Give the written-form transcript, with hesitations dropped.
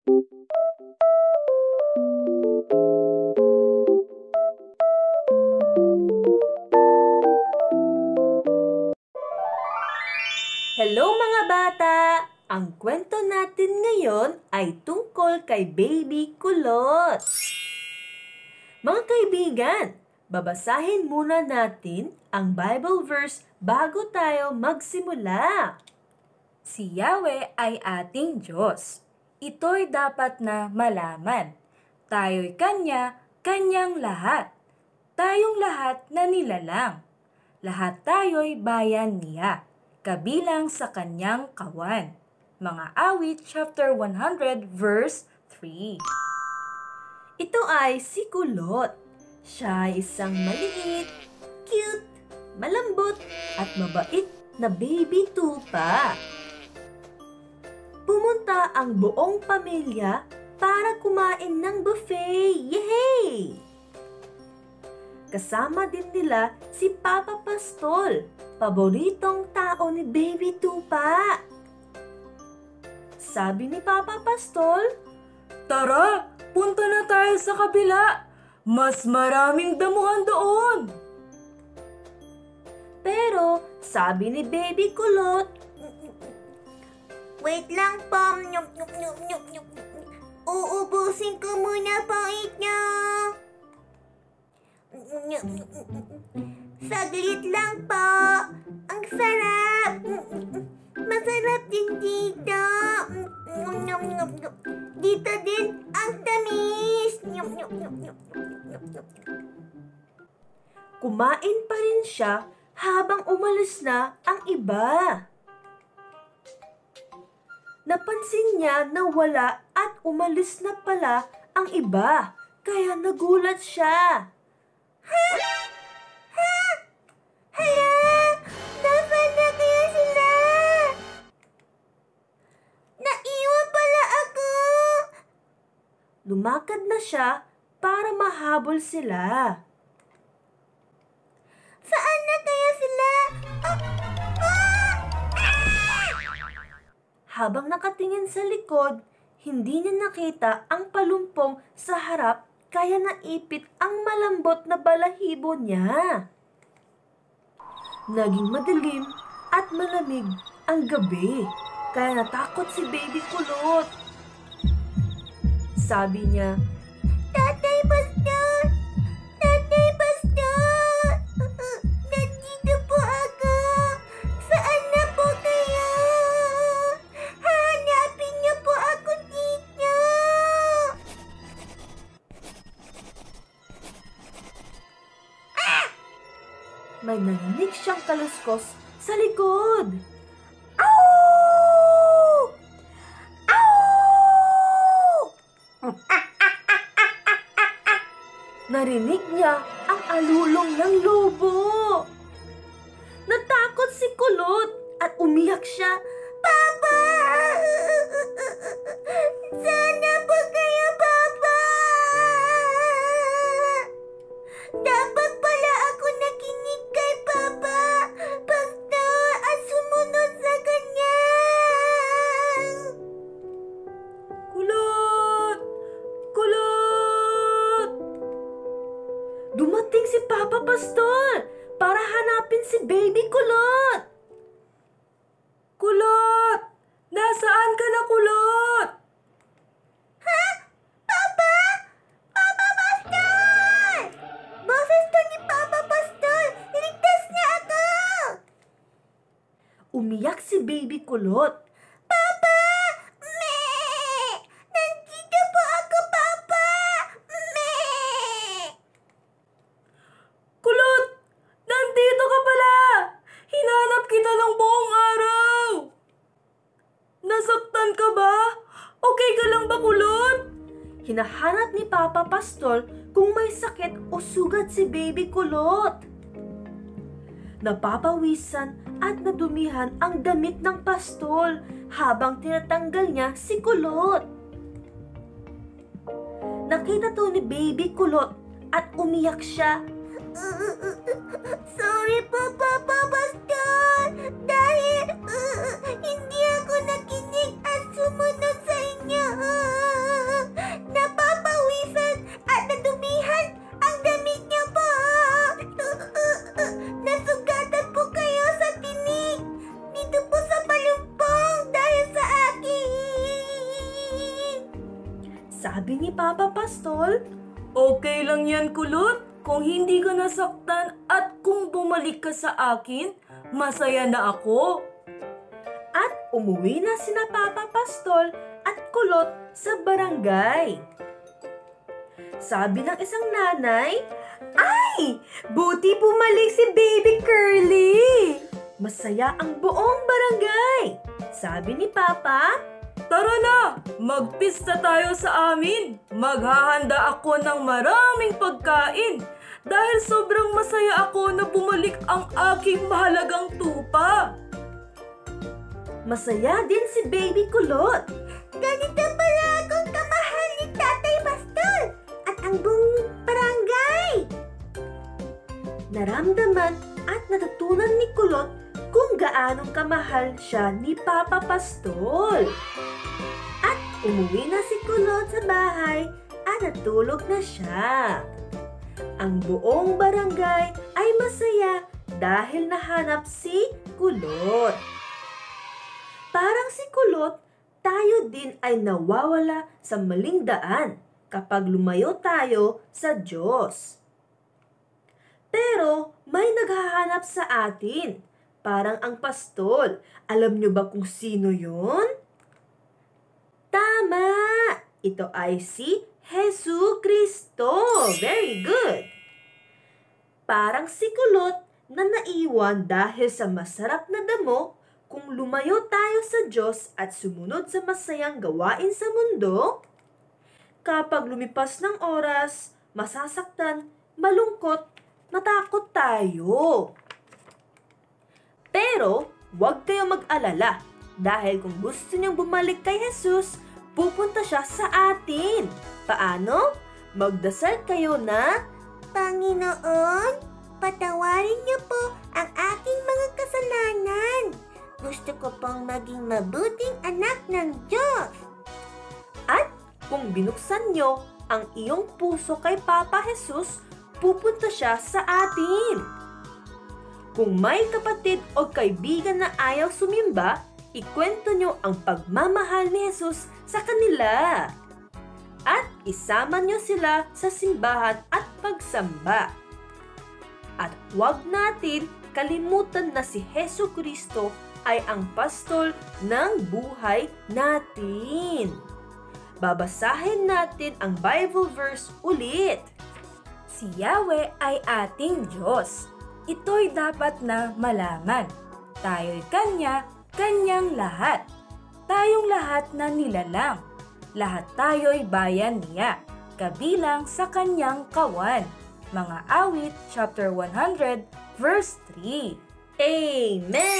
Hello mga bata! Ang kwento natin ngayon ay tungkol kay Baby Kulot. Mga kaibigan, babasahin muna natin ang Bible verse bago tayo magsimula. Si Yahweh ay ating Diyos. Ito'y dapat na malaman. Tayo'y Kanyang lahat. Tayong lahat na nilalang. Lahat tayo'y bayan niya, kabilang sa Kanyang kawan. Mga Awit chapter 100 verse 3. Ito ay si Kulot. Siya ay isang maliit, cute, malambot at mabait na baby tupa. Pumunta ang buong pamilya para kumain ng buffet. Yehey! Kasama din nila si Papa Pastol, paboritong tao ni Baby Tupa. Sabi ni Papa Pastol, Tara, punta na tayo sa kabila. Mas maraming damuhan doon. Pero sabi ni Baby Kulot, Wait lang po. Uubusin ko muna po ito. Saglit lang po. Ang sarap. Masarap din dito. Dito din ang tamis. kumain pa rin siya habang umalis na ang iba. Napansin niya na wala at umalis na pala ang iba, kaya nagulat siya. Hala! Nasaan na kaya sila? Naiwan pala ako! Lumakad na siya para mahabol sila. Saan na kaya sila? Habang nakatingin sa likod, hindi niya nakita ang palumpong sa harap kaya naipit ang malambot na balahibo niya. Naging madilim at malamig ang gabi, kaya natakot si Baby Kulot. Sabi niya, Tatay Pastor! Tatay Pastor! Nandito po ako! Saan na po kayo? Hanapin niyo po ako dito! may narinig siyang kaluskos sa likod. Ow! Ow! Narinig niya ang alulong ng lobo. Natakot si Kulot at umiyak siya. Papa! Sana po kayo, Papa! Dapat pala ako nakinig kay Papa, Pastor, at sumunod sa kanya! Kulot! Kulot! Dumating si Papa Pastor para hanapin si Baby Kulot. Kulot! Nasaan ka na, Kulot? Ha? Papa? Papa Pastor! Boses to ni Papa Pastor! Ligtas niya ako! Umiyak si Baby Kulot. Papa! Me! Nandito po ako, Papa! Me! Kulot! Nandito ka pala! Hinanap kita ng buong araw! Nasaktan ka ba? Okay ka lang ba, Kulot? Hinahanap ni Papa Pastor kung may sakit o sugat si Baby Kulot. Napapawisan at nadumihan ang damit ng pastol habang tinatanggal niya si Kulot. Nakita to ni Baby Kulot at umiyak siya. Sorry po, Papa Pastor! Dahil hindi ako nakinig at sumunod sa inyo! Sabi ni Papa Pastol. Okay lang yan, Kulot. Kung hindi ka nasaktan at kung bumalik ka sa akin, masaya na ako. At umuwi na sina Papa Pastol at Kulot sa barangay. Sabi ng isang nanay, "Ay! Buti bumalik si Baby Curly!" Masaya ang buong barangay. Sabi ni Papa, Tara na! Magpista tayo sa amin! Maghahanda ako ng maraming pagkain dahil sobrang masaya ako na bumalik ang aking mahalagang tupa. masaya din si Baby Kulot. Ganito pala akong kamahal ni Tatay Pastol at ang buong barangay. Naramdaman at natutunan ni Kulot kung gaanong kamahal siya ni Papa Pastol. At umuwi na si Kulot sa bahay at natulog na siya. Ang buong barangay ay masaya dahil nahanap si Kulot. Parang si Kulot, tayo din ay nawawala sa maling daan kapag lumayo tayo sa Diyos. Pero may naghahanap sa atin. Parang ang pastol. Alam nyo ba kung sino yon? Tama! Ito ay si Jesu Cristo. Very good! Parang si Kulot na naiwan dahil sa masarap na damo. Kung lumayo tayo sa Diyos at sumunod sa masayang gawain sa mundo, kapag lumipas ng oras, masasaktan, malungkot, matakot tayo. Pero, huwag kayong mag-alala dahil kung gusto niyong bumalik kay Jesus, pupunta siya sa atin. Paano? Magdasal kayo na, Panginoon, patawarin niyo po ang aking mga kasalanan. Gusto ko pong maging mabuting anak ng Diyos. At kung binuksan nyo ang iyong puso kay Papa Jesus, pupunta siya sa atin. Kung may kapatid o kaibigan na ayaw sumimba, ikwento nyo ang pagmamahal ni Jesus sa kanila. At isama nyo sila sa simbahan at pagsamba. At huwag natin kalimutan na si Jesu Cristo ay ang pastol ng buhay natin. Babasahin natin ang Bible verse ulit. Si Yahweh ay ating Diyos. Ito'y dapat na malaman. Tayo'y Kanya, Kanyang lahat. Tayong lahat na nilalang. Lahat tayo'y bayan niya, kabilang sa Kanyang kawan. Mga Awit, chapter 100, verse 3. Amen!